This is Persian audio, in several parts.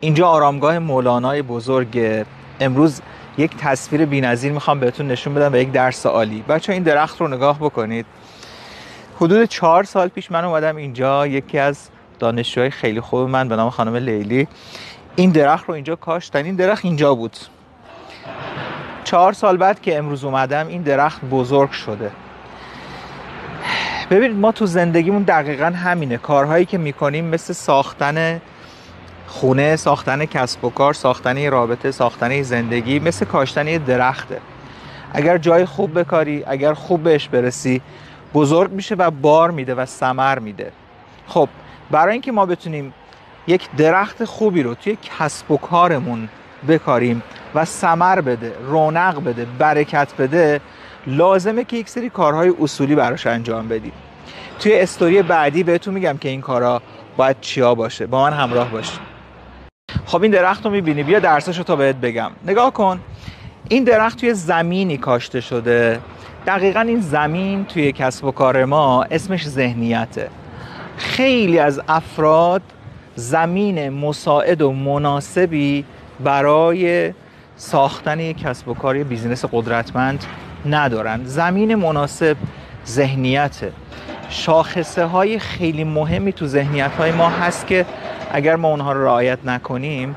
اینجا آرامگاه مولانای بزرگ. امروز یک تصویر بی‌نظیر میخوام بهتون نشون بدم و یک درس عالی. بچه این درخت رو نگاه بکنید. حدود 4 سال پیش من اومدم اینجا، یکی از دانشجوهای خیلی خوب من به نام خانم لیلی این درخت رو اینجا کاشتن. این درخت اینجا بود. 4 سال بعد که امروز اومدم این درخت بزرگ شده. ببینید ما تو زندگیمون دقیقاً همینه. کارهایی که میکنیم مثل ساختن خونه، ساختن کسب و کار، ساختن رابطه، ساختن زندگی، مثل کاشتن درخته. اگر جای خوب بکاری، اگر خوب بهش برسی، بزرگ میشه و بار میده و ثمر میده. خب برای اینکه ما بتونیم یک درخت خوبی رو توی کسب و کارمون بکاریم و ثمر بده، رونق بده، برکت بده، لازمه که یک سری کارهای اصولی براش انجام بدیم. توی استوری بعدی بهتون میگم که این کارا باید چیا باشه. با من همراه باشید. خب این درخت رو میبینی، بیا درسشو تا بهت بگم. نگاه کن، این درخت توی زمینی کاشته شده. دقیقاً این زمین توی کسب و کار ما اسمش ذهنیته. خیلی از افراد زمین مساعد و مناسبی برای ساختن یک کسب و کار، بیزینس قدرتمند ندارن. زمین مناسب ذهنیته. شاخصه های خیلی مهمی تو ذهنیت های ما هست که اگر ما اونها رو رعایت نکنیم،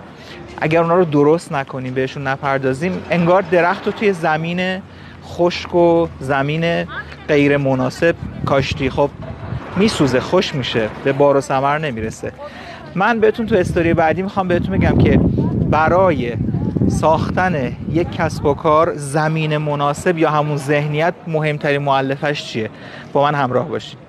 اگر اونها رو درست نکنیم، بهشون نپردازیم، انگار درخت رو توی زمین خشک و زمین غیر مناسب کاشتی. خب میسوزه، خوش میشه، به بار و ثمر نمیرسه. من بهتون تو استوری بعدی میخوام بهتون بگم که برای ساختن یک کسب و کار زمین مناسب یا همون ذهنیت مهمترین مؤلفش چیه. با من همراه باشید.